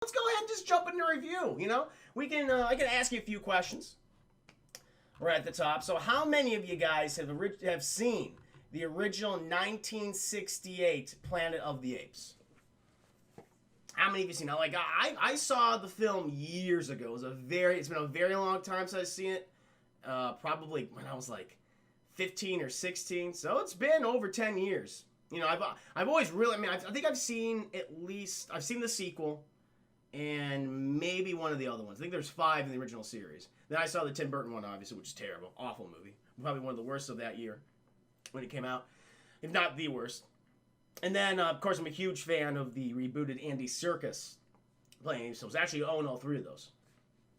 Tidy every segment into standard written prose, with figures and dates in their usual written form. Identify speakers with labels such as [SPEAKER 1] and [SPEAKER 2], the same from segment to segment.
[SPEAKER 1] let's go ahead and just jump into review. We can I can ask you a few questions right at the top. So, how many of you guys have seen the original 1968 Planet of the Apes? How many of you seen it? Like I saw the film years ago. It's been a very long time since I've seen it. Probably when I was like 15 or 16. So it's been over 10 years. I've always really. I think I've seen I've seen the sequel, and maybe one of the other ones. I think there's 5 in the original series. Then I saw the Tim Burton one, obviously, which is terrible, awful movie. Probably one of the worst of that year when it came out, if not the worst. And then, of course, I'm a huge fan of the rebooted Andy Serkis playing. So I actually own all 3 of those.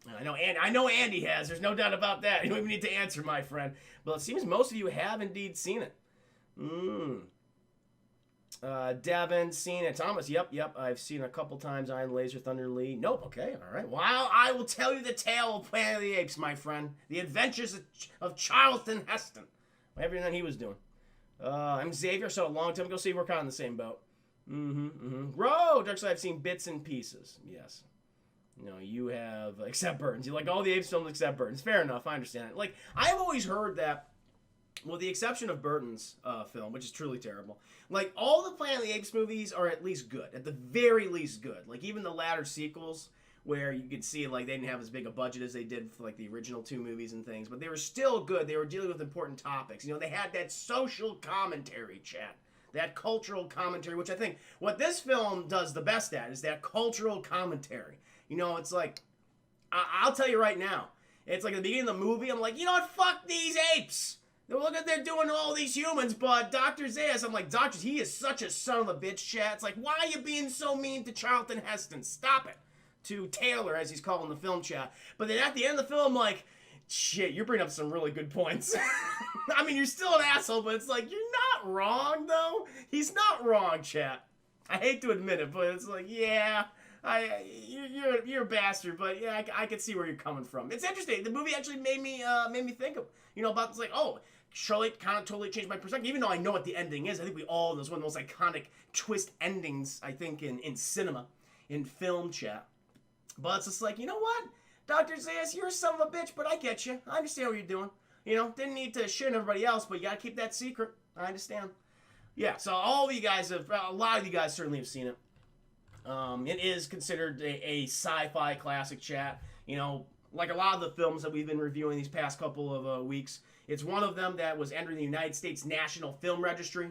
[SPEAKER 1] And I know Andy has. There's no doubt about that. You don't even need to answer, my friend. But it seems most of you have indeed seen it. Devin, seen it. Thomas, yep. I've seen it a couple times. Iron Laser, Thunder Lee. Nope. Okay, all right. Well, I will tell you the tale of Planet of the Apes, my friend. The Adventures of Charlton Heston. Everything he was doing. I'm Xavier, so a long time ago, see, we're kind of in the same boat. Road, actually, I've seen bits and pieces. Yes. You have, except Burton's. You like all the Apes films except Burton's. Fair enough, I understand it. Like, I've always heard that, well, the exception of Burton's film, which is truly terrible, like, all the Planet of the Apes movies are at least good. At the very least good. Like, even the latter sequels, where you could see, like, they didn't have as big a budget as they did for, like, the original 2 movies and things, but they were still good. They were dealing with important topics. They had that social commentary, chat. That cultural commentary, which I think what this film does the best at is that cultural commentary. It's like, I'll tell you right now, it's like at the beginning of the movie, I'm like, you know what, fuck these apes. Look at they're doing to all these humans, but Dr. Zayas, I'm like, Doctor, he is such a son of a bitch, chat. It's like, why are you being so mean to Charlton Heston? Stop it. To Taylor, as he's called in the film chat. But then at the end of the film, like, shit, you're bringing up some really good points. I mean, you're still an asshole, but it's like, you're not wrong, though. He's not wrong, chat. I hate to admit it, but it's like, yeah, you're a bastard, but yeah, I can see where you're coming from. It's interesting. The movie actually made me think of, about this, like, oh, Charlotte kind of totally changed my perspective, even though I know what the ending is. I think we all, there's one of the most iconic twist endings, I think, in cinema, in film chat. But it's just like, you know what? Dr. Zayas, you're a son of a bitch, but I get you. I understand what you're doing. Didn't need to shit on everybody else, but you gotta keep that secret. I understand. Yeah, so a lot of you guys certainly have seen it. It is considered a sci-fi classic, chat. Like a lot of the films that we've been reviewing these past couple of weeks, it's one of them that was entered in the United States National Film Registry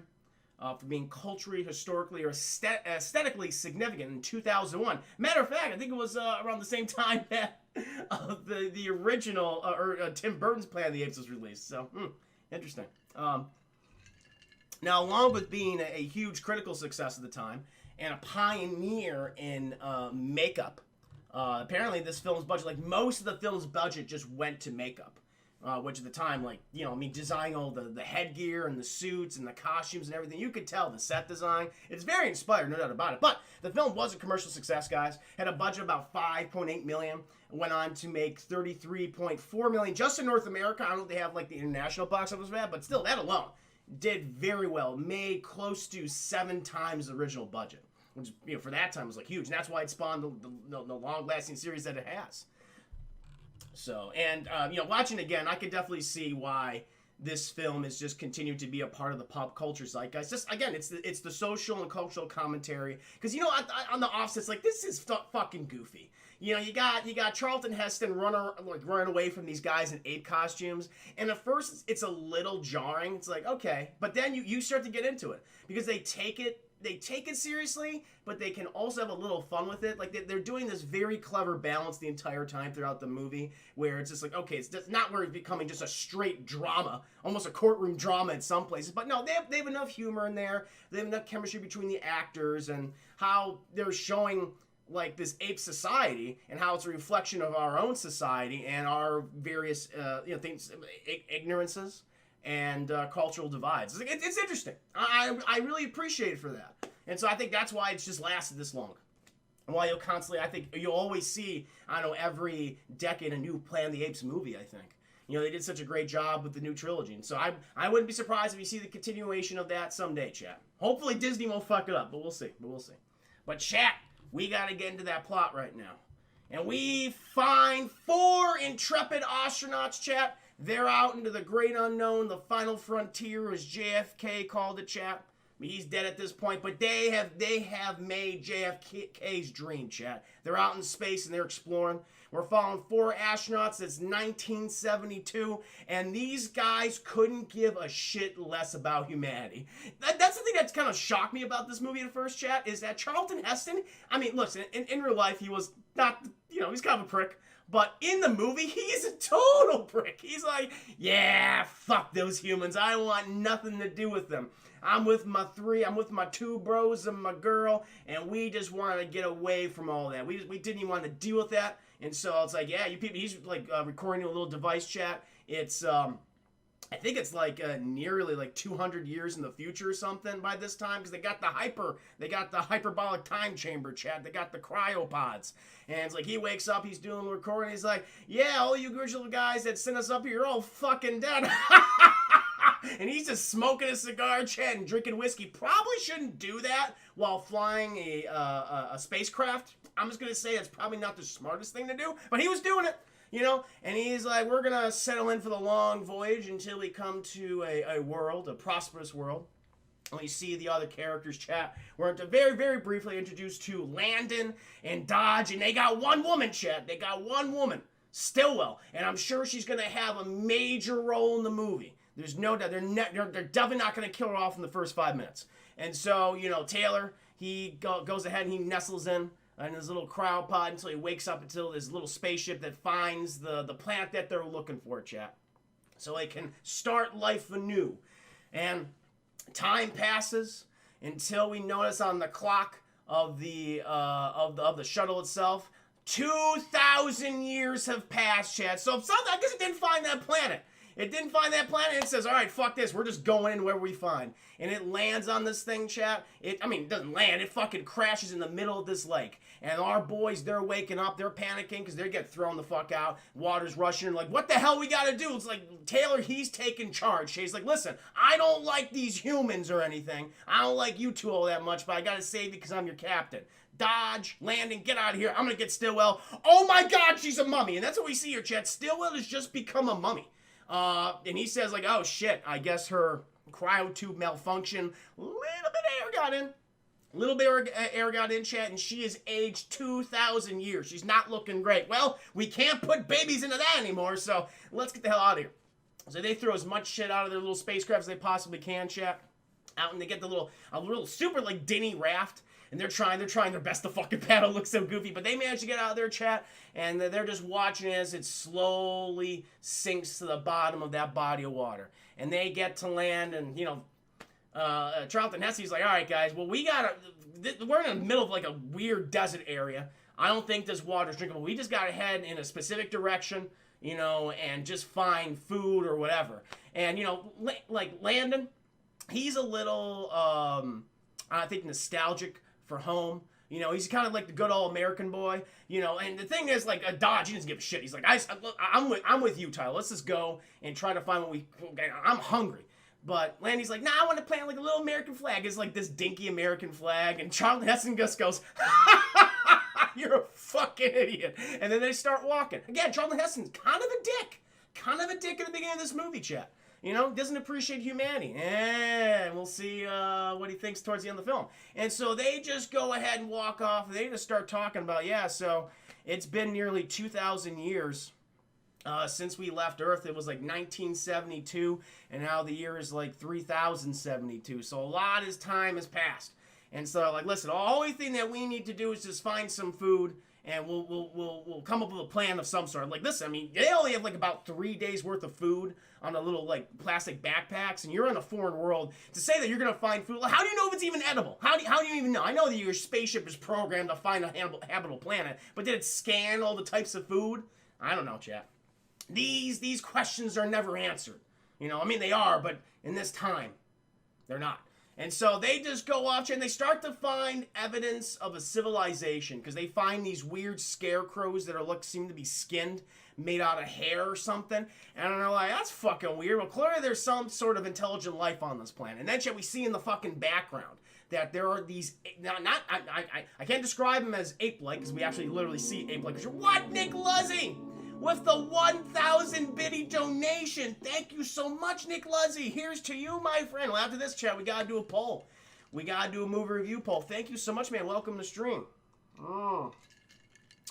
[SPEAKER 1] for being culturally, historically, or aesthetically significant in 2001. Matter of fact, I think it was around the same time that the original, Tim Burton's Planet of the Apes was released. So, interesting. Now, along with being a huge critical success at the time, and a pioneer in makeup, apparently this film's budget, like most of the film's budget just went to makeup. Which at the time, designing all the headgear and the suits and the costumes and everything, you could tell the set design. It's very inspired, no doubt about it. But the film was a commercial success, guys. Had a budget of about $5.8 million. Went on to make $33.4 million just in North America. I don't know if they have, like, the international box office for that, but still, that alone did very well. Made close to 7 times the original budget, which, for that time was, like, huge. And that's why it spawned the long-lasting series that it has. So, and, watching again, I can definitely see why this film has just continued to be a part of the pop culture zeitgeist. Just, again, it's the social and cultural commentary. Because, on the offsets, like, this is fucking goofy. You got Charlton Heston running away from these guys in ape costumes. And at first, it's a little jarring. It's like, okay. But then you start to get into it. Because they take it seriously, but they can also have a little fun with it. Like, they're doing this very clever balance the entire time throughout the movie, where it's just like, okay, it's just not where it's becoming just a straight drama, almost a courtroom drama in some places. But no, they have enough humor in there. They have enough chemistry between the actors and how they're showing, like, this ape society and how it's a reflection of our own society and our various, things, ignorances and cultural divides. It's interesting. I really appreciate it for that. And so I think that's why it's just lasted this long. And why I think you'll always see, every decade a new Planet of the Apes movie, I think. They did such a great job with the new trilogy. And so I wouldn't be surprised if you see the continuation of that someday, chat. Hopefully Disney won't fuck it up, but we'll see. But chat, we got to get into that plot right now. And we find 4 intrepid astronauts, chat. They're out into the great unknown, the final frontier, as JFK called it, chat. I mean, he's dead at this point, but they have made JFK's dream, chat. They're out in space and they're exploring. We're following 4 astronauts. It's 1972, and these guys couldn't give a shit less about humanity. That's the thing that's kind of shocked me about this movie at first, chat, is that Charlton Heston, I mean, listen, in real life, he was not, he's kind of a prick. But in the movie, he's a total prick. He's like, yeah, fuck those humans. I want nothing to do with them. I'm with my 2 bros and my girl, and we just want to get away from all that. We didn't even want to deal with that. And so it's like, yeah, you people, he's like recording a little device chat. It's, I think it's like nearly like 200 years in the future or something by this time, because they got the hyperbolic time chamber, chat. They got the cryopods. And it's like he wakes up, he's doing the recording, he's like, yeah, all you original guys that sent us up here, you're all fucking dead. And he's just smoking a cigar, chat, and drinking whiskey. Probably shouldn't do that while flying a spacecraft. I'm just going to say that's probably not the smartest thing to do, but he was doing it. And he's like, we're going to settle in for the long voyage until we come to a world, a prosperous world. And we see the other characters, chat. We're very, very briefly introduced to Landon and Dodge, and they got one woman, chat. They got one woman, Stillwell, and I'm sure she's going to have a major role in the movie. There's no doubt. They're definitely not going to kill her off in the first 5 minutes. And so, Taylor, he goes ahead and he nestles in his little cryopod until he wakes up until this little spaceship that finds the planet that they're looking for, chat. So they can start life anew. And time passes until we notice on the clock of the shuttle itself, 2,000 years have passed, chat. So I guess it didn't find that planet. It didn't find that planet, and it says, all right, fuck this, we're just going in where we find. And it lands on this thing, chat. It doesn't land, it fucking crashes in the middle of this lake. And our boys, they're waking up, they're panicking, because they get thrown the fuck out. Water's rushing, like, what the hell we gotta do? It's like, Taylor, he's taking charge. He's like, listen, I don't like these humans or anything. I don't like you two all that much, but I gotta save you because I'm your captain. Dodge, Landon, get out of here. I'm gonna get Stillwell. Oh my god, she's a mummy. And that's what we see here, chat. Stillwell has just become a mummy. And he says, like, oh shit, I guess her cryo tube malfunctioned. Little bit of air got in. Little bit of air got in, chat, and she is aged 2,000 years. She's not looking great. Well, we can't put babies into that anymore, so let's get the hell out of here. So they throw as much shit out of their little spacecraft as they possibly can, chat. Out, and they get a little super, like, dinny raft. And they're trying their best to fucking paddle. Looks so goofy. But they manage to get out of their chat, and they're just watching as it slowly sinks to the bottom of that body of water. And they get to land, and, Charlton Heston's like, all right, guys, well, we're in the middle of, like, a weird desert area. I don't think this water's drinkable. We just got to head in a specific direction, and just find food or whatever. And, like, Landon, he's a little, I think, nostalgic for home. He's kind of like the good old American boy, and the thing is, like, Dodge, he doesn't give a shit. He's like, I'm with you, Tyler. Let's just go and try to find I'm hungry. But Landy's like, nah, I want to plant like a little American flag. It's like this dinky American flag, and Charlton Heston just goes, you're a fucking idiot. And then they start walking. Again, Charlton Heston's kind of a dick. Kind of a dick at the beginning of this movie, chat. Doesn't appreciate humanity. And we'll see what he thinks towards the end of the film. And so they just go ahead and walk off. They just start talking about, so it's been nearly 2,000 years since we left Earth. It was like 1972, and now the year is like 3,072. So a lot of time has passed. And so, like, listen, the only thing that we need to do is just find some food, and we'll come up with a plan of some sort. Like, listen, I mean, they only have like about 3 days worth of food on a little like plastic backpacks, and you're in a foreign world. To say that you're gonna find food, like, how do you know if it's even edible? How do you even know? I know that your spaceship is programmed to find a habitable planet, but did it scan all the types of food? I don't know, chat. These questions are never answered. I mean, they are, but in this time, they're not. And so they just go off and they start to find evidence of a civilization, because they find these weird scarecrows that seem to be skinned, made out of hair or something. And they're like, that's fucking weird. Well, clearly there's some sort of intelligent life on this planet. And then we see in the fucking background that there are these, I can't describe them as ape-like, because we actually literally see ape-like. What, Nick Luzzy? With the 1,000 biddy donation. Thank you so much, Nick Luzzy. Here's to you, my friend. Well, after this chat, we got to do a poll. We got to do a movie review poll. Thank you so much, man. Welcome to stream. Oh,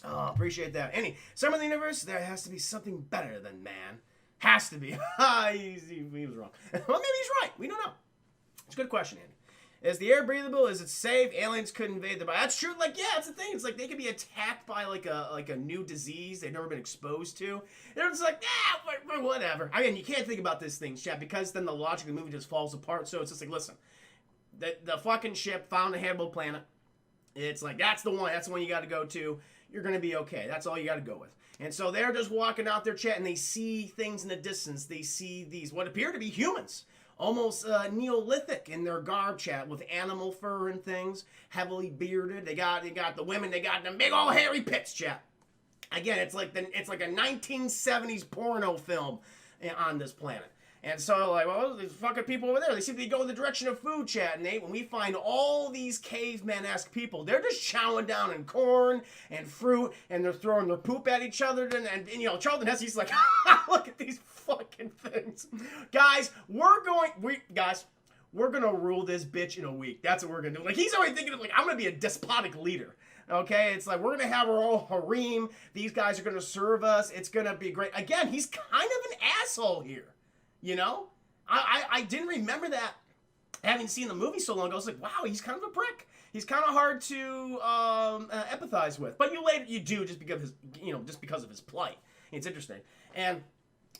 [SPEAKER 1] appreciate that. Some of the universe, there has to be something better than man. Has to be. he was wrong. Well, maybe he's right. We don't know. It's a good question, Andy. Is the air breathable? Is it safe? Aliens could invade the body. That's true. Like, yeah, that's the thing. It's like they could be attacked by like a new disease they've never been exposed to. They're just like, whatever. I mean, you can't think about this thing, chat, because then the logic of the movie just falls apart. So it's just like, listen, the fucking ship found a habitable planet. It's like, that's the one. That's the one you got to go to. You're going to be okay. That's all you got to go with. And so they're just walking out there, chat, and they see things in the distance. They see these, what appear to be humans. Almost Neolithic in their garb, chat, with animal fur and things, heavily bearded. They got the women. They got them big old hairy pits, chat. Again, it's like a 1970s porno film on this planet. And so, like, well, there's fucking people over there. They seem to go in the direction of food, chat. And when we find all these caveman-esque people, they're just chowing down in corn and fruit, and they're throwing their poop at each other. And you know, Charlton Heston's like, look at these fucking things. Guys, we're gonna rule this bitch in a week. That's what we're gonna do. Like, he's already thinking of, like, I'm gonna be a despotic leader. Okay, it's like, we're gonna have our own harem. These guys are gonna serve us. It's gonna be great. Again, he's kind of an asshole here. You know? I didn't remember that, having seen the movie so long ago. I was like, wow, he's kind of a prick. He's kind of hard to empathize with. But you do just because of his plight. It's interesting. And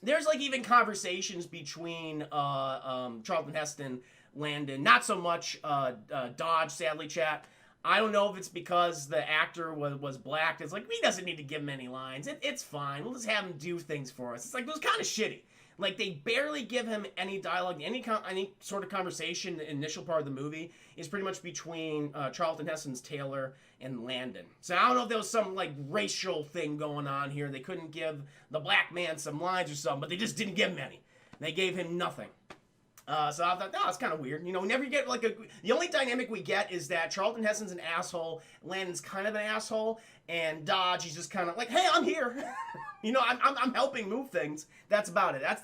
[SPEAKER 1] there's like even conversations between Charlton Heston, Landon, not so much Dodge, sadly, chat. I don't know if it's because the actor was black. It's like, he doesn't need to give him any lines. It's fine. We'll just have him do things for us. It's like, it was kind of shitty. Like, they barely give him any dialogue, any sort of conversation. The initial part of the movie is pretty much between Charlton Heston's Taylor and Landon. So I don't know if there was some, like, racial thing going on here. They couldn't give the black man some lines or something, but they just didn't give him any. They gave him nothing. So I thought, it's kind of weird. You know, we never get, like, the only dynamic we get is that Charlton Heston's an asshole, Landon's kind of an asshole, and Dodge, he's just kind of like, hey, I'm here. You know, I'm helping move things. That's about it. That's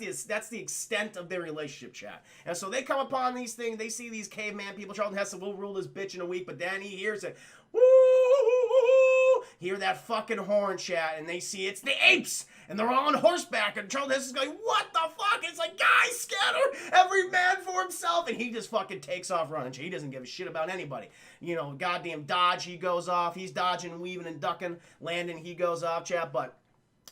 [SPEAKER 1] the extent of their relationship, chat. And so they come upon these things. They see these caveman people. Charlton Heston will rule this bitch in a week, but then he hears it. Woo! Hear that fucking horn, chat, and they see it's the apes, and they're all on horseback, and Charlton Heston's going, what the fuck? And it's like, guys, scatter, every man for himself, and he just fucking takes off running. He doesn't give a shit about anybody. You know, goddamn Dodge, he goes off. He's dodging and weaving and ducking. Landon, he goes off, chat, but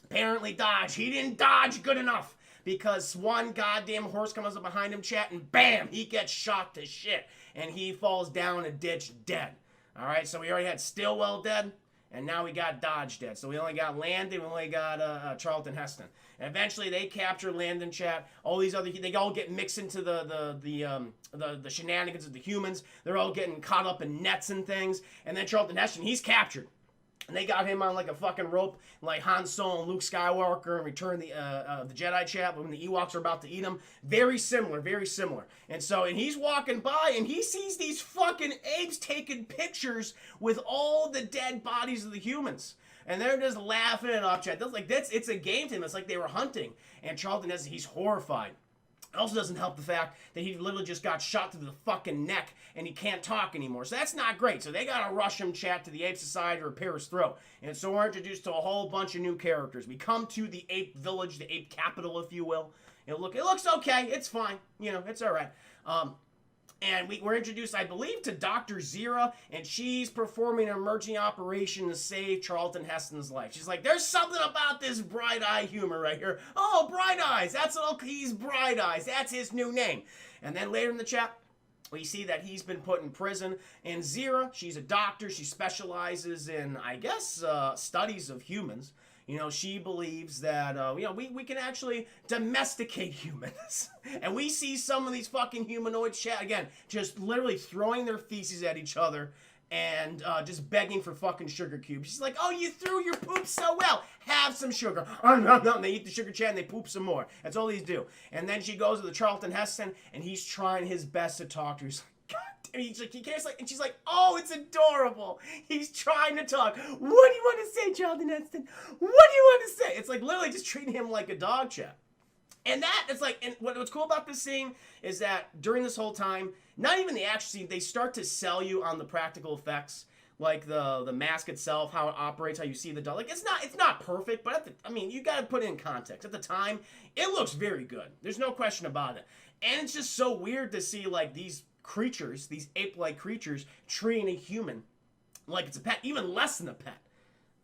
[SPEAKER 1] apparently Dodge, he didn't dodge good enough, because one goddamn horse comes up behind him, chat, and bam, he gets shot to shit, and he falls down a ditch dead. All right, so we already had Stillwell dead, and now we got Dodge dead. So we only got Landon, we only got Charlton Heston. And eventually they capture Landon, chat. All these other, they all get mixed into the shenanigans of the humans. They're all getting caught up in nets and things. And then Charlton Heston, he's captured. And they got him on like a fucking rope, like Han Solo and Luke Skywalker in Return of the Jedi, chat, when the Ewoks are about to eat him. Very similar, very similar. And he's walking by and he sees these fucking apes taking pictures with all the dead bodies of the humans. And they're just laughing it off, chat. It's a game to him. It's like they were hunting. And Charlton Heston, he's horrified. It also doesn't help the fact that he literally just got shot through the fucking neck and he can't talk anymore. So that's not great. So they gotta rush him, chat, to the Ape Society to repair his throat. And so we're introduced to a whole bunch of new characters. We come to the ape village, the ape capital, if you will. It looks okay. It's fine. You know, it's all right. And we're introduced, I believe, to Dr. Zira, and she's performing an emergency operation to save Charlton Heston's life. She's like, there's something about this Bright Eye humor right here. Oh, Bright Eyes. He's Bright Eyes. That's his new name. And then later in the chat, we see that he's been put in prison. And Zira, she's a doctor. She specializes in, I guess, studies of humans. You know, she believes that, we can actually domesticate humans. And we see some of these fucking humanoids, chat, again, just literally throwing their feces at each other and just begging for fucking sugar cubes. She's like, oh, you threw your poop so well. Have some sugar. Oh, no. And they eat the sugar, chat, and they poop some more. That's all these do. And then she goes to the Charlton Heston, and he's trying his best to talk to her. He's like, God and he's like, he can't, like, and she's like, oh, it's adorable. He's trying to talk. What do you want to say, Charlton Heston? What do you want to say? It's like literally just treating him like a dog, chat. And that is like, and what's cool about this scene is that during this whole time, not even the action scene, they start to sell you on the practical effects, like the mask itself, how it operates, how you see the dog. Like it's not perfect, but I mean, you got to put it in context. At the time, it looks very good. There's no question about it. And it's just so weird to see like these creatures, these ape-like creatures, treating a human like it's a pet, even less than a pet.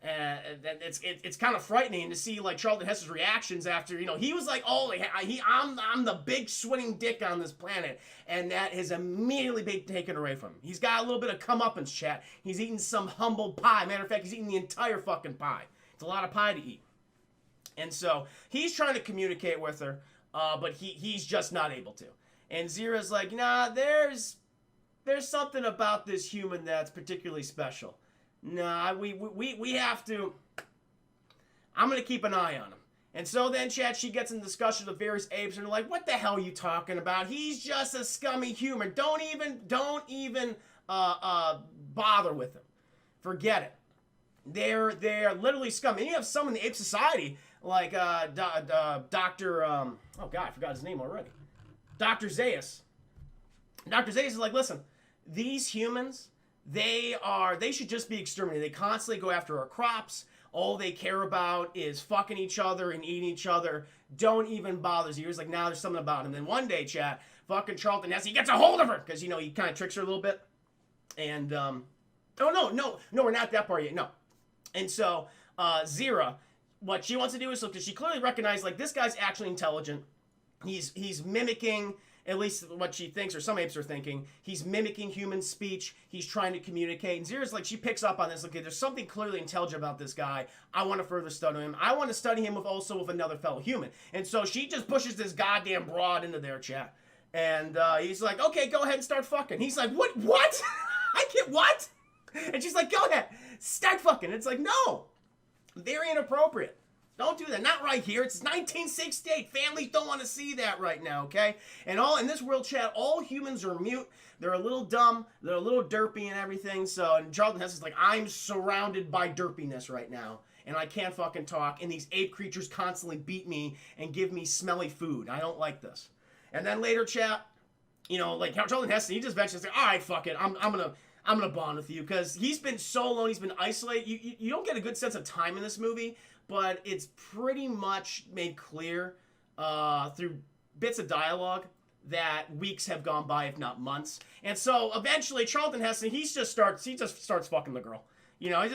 [SPEAKER 1] It's kind of frightening to see like Charlton Heston's reactions after, you know, he was like, oh, I'm the big swinging dick on this planet, and that has immediately been taken away from him. He's got a little bit of comeuppance, chat. He's eating some humble pie. Matter of fact, he's eating the entire fucking pie. It's a lot of pie to eat. And so he's trying to communicate with her, but he's just not able to. And Zira's like, nah, there's something about this human that's particularly special. Nah, we have to. I'm gonna keep an eye on him. And so then, chat, she gets in discussion with various apes, and they're like, "What the hell are you talking about? He's just a scummy human. Don't even bother with him. Forget it. They're literally scum." And you have some in the ape society, like Doctor. Oh God, I forgot his name already. Dr. Zaius. Dr. Zaius is like, listen, these humans. They should just be exterminated. They constantly go after our crops. All they care about is fucking each other and eating each other. Don't even bother you. He's like, nah, there's something about him. Then one day, chat, fucking Charlton Heston, he gets a hold of her. Because, you know, he kind of tricks her a little bit. And, oh, no, we're not that part yet. No. And so, Zira, what she wants to do is, because she clearly recognized, like, this guy's actually intelligent. He's mimicking, at least what she thinks, or some apes are thinking, he's mimicking human speech. He's trying to communicate. And Zira's like, she picks up on this. Okay, there's something clearly intelligent about this guy. I want to further study him. I want to study him also with another fellow human. And so she just pushes this goddamn broad into their chat. And he's like, okay, go ahead and start fucking. He's like, what? I can't, what? And she's like, go ahead, start fucking. It's like, no, very inappropriate. Don't do that. Not right here. It's 1968. Families don't want to see that right now, okay? And in this world, chat, all humans are mute. They're a little dumb. They're a little derpy and everything. So, and Charlton Heston's like, I'm surrounded by derpiness right now. And I can't fucking talk. And these ape creatures constantly beat me and give me smelly food. I don't like this. And then later, chat, you know, like Charlton Heston, he just eventually like, all right, fuck it. I'm gonna bond with you. Because he's been so alone. He's been isolated. You don't get a good sense of time in this movie. But it's pretty much made clear through bits of dialogue that weeks have gone by, if not months. And so eventually, Charlton Heston, he just starts fucking the girl. You know,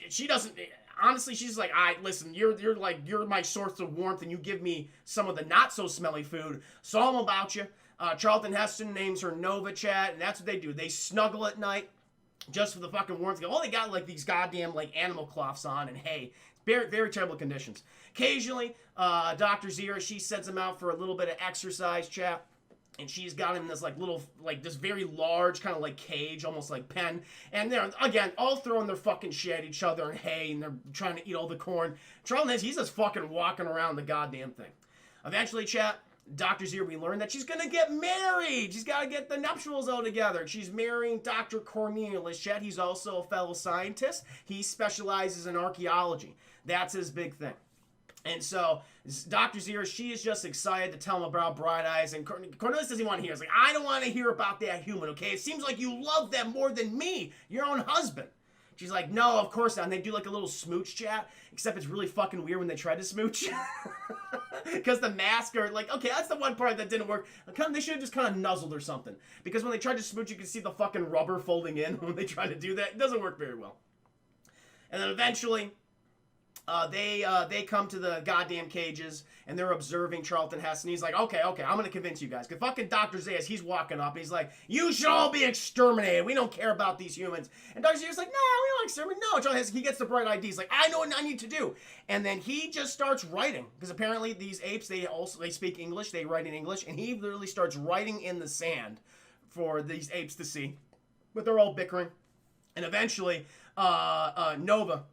[SPEAKER 1] she doesn't. Honestly, she's like, listen, you're my source of warmth, and you give me some of the not so smelly food. So I'm about you. Charlton Heston names her Nova, chat, and that's what they do. They snuggle at night. Just for the fucking warmth. Oh, they got like these goddamn like animal cloths on and hay. Very, very terrible conditions. Occasionally, Dr. Zira, she sends him out for a little bit of exercise, chat. And she's got him in this like little, like this very large kind of like cage, almost like pen. And they're, again, all throwing their fucking shit at each other and hay, and they're trying to eat all the corn. Charlton Heston, he's just fucking walking around the goddamn thing. Eventually, chat, Dr. Zira, we learn that she's going to get married. She's got to get the nuptials all together. She's marrying Dr. Cornelius, chat. He's also a fellow scientist. He specializes in archaeology. That's his big thing. And so Dr. Zira, she is just excited to tell him about Bright Eyes. And Cornelius doesn't want to hear. He's like, I don't want to hear about that human, okay? It seems like you love them more than me, your own husband. She's like, no, of course not. And they do like a little smooch chat, except it's really fucking weird when they try to smooch. Because the mask are like, okay, that's the one part that didn't work. They should have just kind of nuzzled or something. Because when they tried to smooch, you can see the fucking rubber folding in when they try to do that. It doesn't work very well. And then eventually, they come to the goddamn cages, and they're observing Charlton Heston. He's like, okay, I'm going to convince you guys. Because fucking Dr. Zaius, he's walking up, and he's like, you should all be exterminated. We don't care about these humans. And Dr. Zaius is like, no, we don't exterminate. No, Charlton Heston, he gets the bright idea. He's like, I know what I need to do. And then he just starts writing. Because apparently these apes, they speak English. They write in English. And he literally starts writing in the sand for these apes to see. But they're all bickering. And eventually, Nova,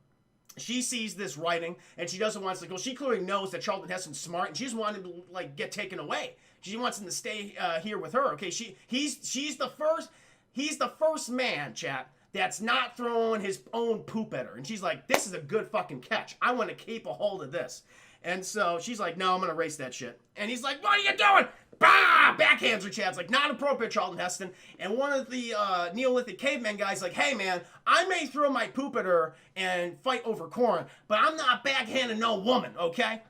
[SPEAKER 1] she sees this writing, and she doesn't want to go. She clearly knows that Charlton Heston's smart, and she doesn't want him to like get taken away. She wants him to stay here with her. Okay, she's the first. he's the first man, chat, that's not throwing his own poop at her. And she's like, this is a good fucking catch. I want to keep a hold of this. And so she's like, no, I'm going to erase that shit. And he's like, what are you doing? Bah! Backhands her, chat. It's like, not appropriate, Charlton Heston. And one of the Neolithic caveman guys like, hey, man, I may throw my poop at her and fight over corn, but I'm not backhanding no woman, okay?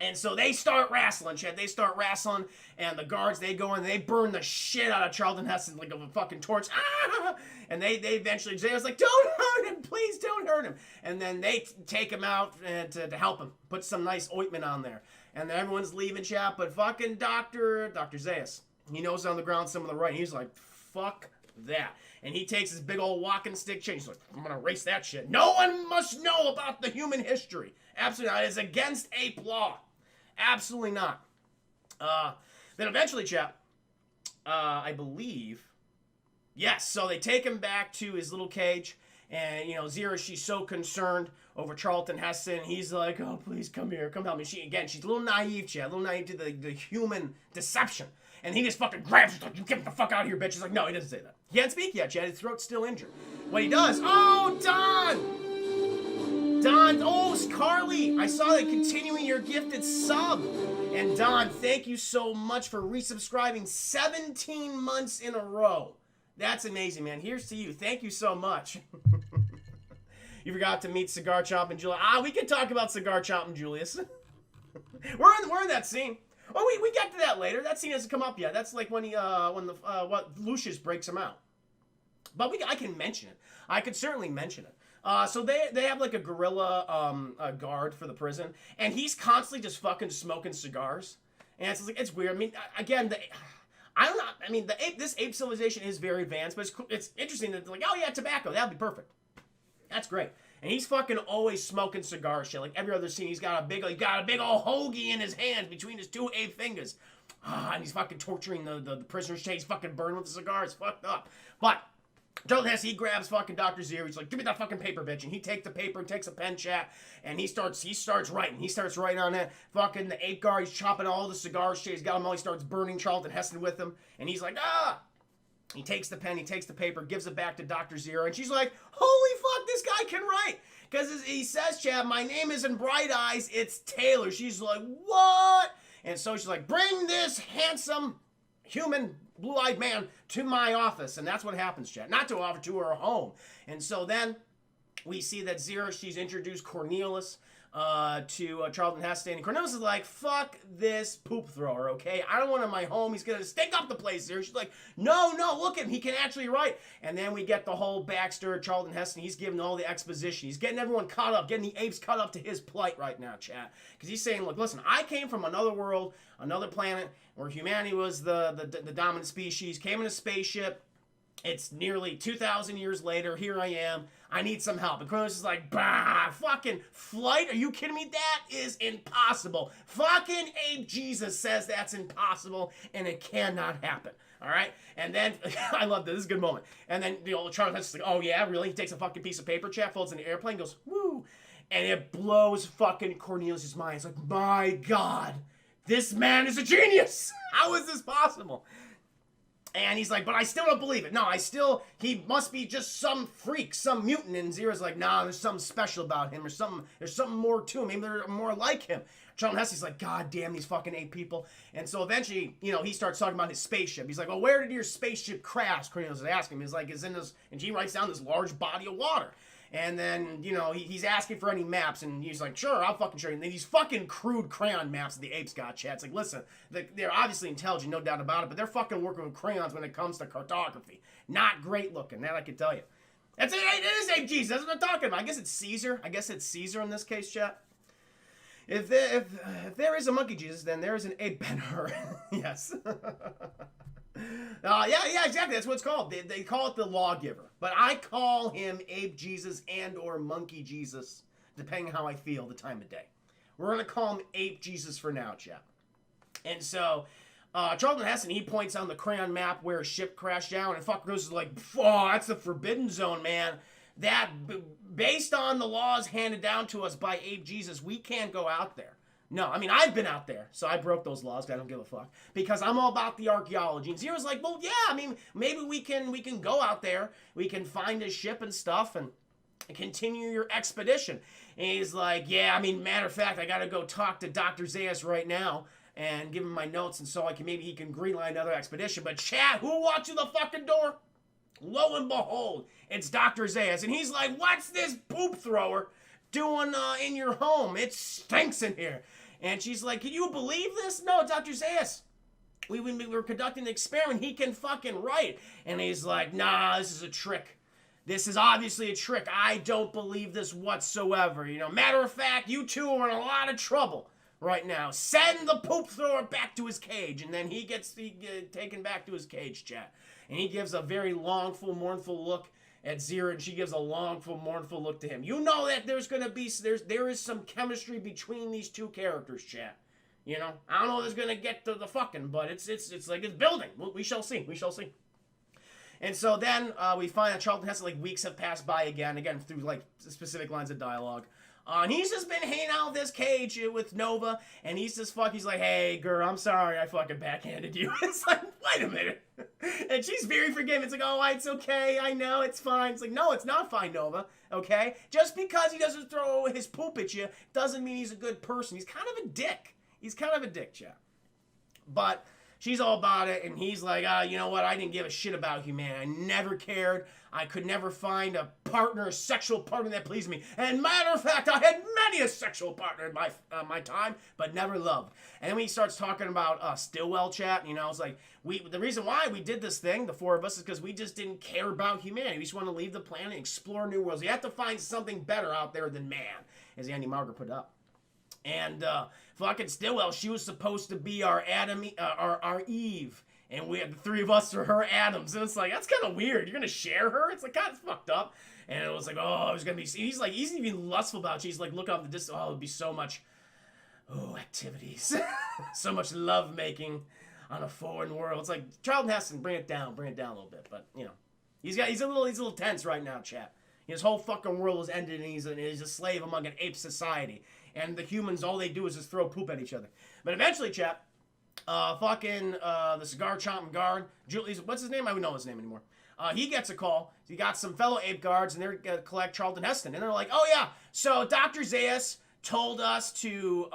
[SPEAKER 1] And so they start wrestling, Chad. They start wrestling, and the guards, they go in, they burn the shit out of Charlton Heston like a fucking torch. Ah! And they eventually, Zeus like, don't hurt him, please don't hurt him. And then they take him out to help him, put some nice ointment on there. And then everyone's leaving, Chad, but fucking Dr. Zeus, he knows on the ground some of the right. He's like, fuck that. And he takes his big old walking stick chain. He's like, I'm going to erase that shit. No one must know about the human history. Absolutely not. It's against ape law. Absolutely not. Then eventually, chap, I believe, yes, so they take him back to his little cage, and, you know, Zira, she's so concerned over Charlton Heston. He's like, oh, please come here, come help me. She's a little naive, chap, a little naive to the human deception. And he just fucking grabs her, like, you get the fuck out of here, bitch. He's like, no, he doesn't say that. He can't speak yet, Chad. His throat's still injured. What he does, oh, Don, oh, Carly, I saw that continuing your gifted sub. And Don, thank you so much for resubscribing 17 months in a row. That's amazing, man. Here's to you. Thank you so much. You forgot to meet Cigar Chomp and Julius. We can talk about Cigar Chomp and Julius. we're in that scene. Oh, we got to that later. That scene hasn't come up yet. That's like when Lucius breaks him out. But I can mention it. I could certainly mention it. So they have like a guerrilla guard for the prison, and he's constantly just fucking smoking cigars, and it's weird. I mean, again, this ape civilization is very advanced, but it's interesting that they're like, oh yeah, tobacco, that'd be perfect. That's great. And he's fucking always smoking cigar shit. Like every other scene, he's got a big old hoagie in his hand between his two ape fingers, and he's fucking torturing the prisoners. He's fucking burning with the cigar. It's fucked up, but. Charlton Heston, he grabs fucking Dr. Zero. He's like, give me that fucking paper, bitch. And he takes the paper and takes a pen, chat, and he starts writing. He starts writing on that. Fucking the ape guard, he's chopping all the cigar shit. He's got them all. He starts burning Charlton Heston with him. And he's like, ah! He takes the pen, he takes the paper, gives it back to Dr. Zero. And she's like, holy fuck, this guy can write. Because he says, chat, my name isn't Bright Eyes, it's Taylor. She's like, what? And so she's like, bring this handsome human blue-eyed man to my office. And that's what happens, chat. Not to offer, to her home. And so then we see that Zira, she's introduced Cornelius to Charlton Heston. And Cornelius is like, fuck this poop thrower, okay? I don't want him in my home. He's going to stink up the place, Zira. She's like, no, look at him. He can actually write. And then we get the whole backstory of Charlton Heston. He's giving all the exposition. He's getting everyone caught up, getting the apes caught up to his plight right now, chat. Because he's saying, look, listen, I came from another world, another planet, where humanity was the dominant species, came in a spaceship. It's nearly 2,000 years later. Here I am. I need some help. And Cornelius is like, bah, fucking flight? Are you kidding me? That is impossible. Fucking Ape Jesus says that's impossible, and it cannot happen. All right? And then, I love this. This is a good moment. And then the old Charlton Heston's like, oh, yeah, really? He takes a fucking piece of paper, chat, folds in the airplane, goes, woo. And it blows fucking Cornelius' mind. It's like, my God, this man is a genius. How is this possible? And he's like, but I still don't believe it. No, he must be just some freak, some mutant. And Zira's like, nah, there's something special about him, or there's something more to him. Maybe they're more like him. Charlton Heston's like, God damn these fucking ape people. And so eventually, you know, he starts talking about his spaceship. He's like, well, where did your spaceship crash? Cornelius is asking him. He's like, it's in this, and he writes down this large body of water. And then, you know, he's asking for any maps, and he's like, sure, I'll fucking show you. And then these fucking crude crayon maps that the apes got, chat. It's like, listen, they're obviously intelligent, no doubt about it, but they're fucking working with crayons when it comes to cartography. Not great looking, that I can tell you. It is Ape Jesus, that's what I'm talking about. I guess it's Caesar. Caesar in this case, chat. If there is a monkey Jesus, then there is an ape Ben-Hur. Yes. Yeah, exactly. That's what it's called. They call it the lawgiver. But I call him Ape Jesus and or Monkey Jesus, depending how I feel the time of day. We're going to call him Ape Jesus for now, chap. And so, Charlton Heston, he points on the crayon map where a ship crashed down, and fuck Rose is like, oh, that's the forbidden zone, man. That, based on the laws handed down to us by Ape Jesus, we can't go out there. No, I mean, I've been out there, so I broke those laws. I don't give a fuck because I'm all about the archaeology. And Zero's like, well, yeah, I mean, maybe we can go out there, we can find his ship and stuff, and continue your expedition. And he's like, yeah, I mean, matter of fact, I gotta go talk to Dr. Zaius right now and give him my notes, and so maybe he can greenlight another expedition. But Chad, who walked through the fucking door? Lo and behold, it's Dr. Zaius, and he's like, what's this poop thrower doing in your home? It stinks in here. And she's like, can you believe this? No, Dr. Zaius, we were conducting an experiment. He can fucking write. And he's like, nah, this is a trick. This is obviously a trick. I don't believe this whatsoever. You know, matter of fact, you two are in a lot of trouble right now. Send the poop thrower back to his cage. And then he gets taken back to his cage, chat. And he gives a very longful, mournful look at Zira, and she gives a longful, mournful look to him. You know that there is some chemistry between these two characters, chat. You know, I don't know if it's gonna get to the fucking, but it's like it's building. We shall see. We shall see. And so then we find that Charlton Heston, like, weeks have passed by again through like specific lines of dialogue. And he's just been hanging out with this cage with Nova, and he's like, hey, girl, I'm sorry I fucking backhanded you. It's like, wait a minute. And she's very forgiving. It's like, oh, it's okay. I know, it's fine. It's like, no, it's not fine, Nova, okay? Just because he doesn't throw his poop at you doesn't mean he's a good person. He's kind of a dick. He's kind of a dick, Chad. But she's all about it, and he's like, you know what? I didn't give a shit about you, man. I never cared. I could never find a partner, a sexual partner that pleased me. And matter of fact, I had many a sexual partner in my time, but never loved. And then when he starts talking about Stillwell, chat, you know, it's like, the reason why we did this thing, the four of us, is because we just didn't care about humanity. We just want to leave the planet and explore new worlds. You have to find something better out there than man, as Andy Margaret put up. And fucking Stillwell, she was supposed to be our our Eve. And the three of us are her Adams. And it's like, that's kind of weird. You're going to share her? It's like, kind of fucked up. And it was like, oh, there's going to be... He's even lustful about it. She's like, look off the distance. Oh, it'd be so much... Oh, activities. So much love-making on a foreign world. It's like, Charlton Heston, bring it down a little bit. But, you know, he's a little tense right now, chat. His whole fucking world is ended, and he's a slave among an ape society. And the humans, all they do is just throw poop at each other. But eventually, chat... the cigar chomping guard, Julie's, what's his name? I don't know his name anymore. He gets a call. He got some fellow ape guards, and they're gonna collect Charlton Heston. And they're like, oh yeah, so Dr. Zaius told us to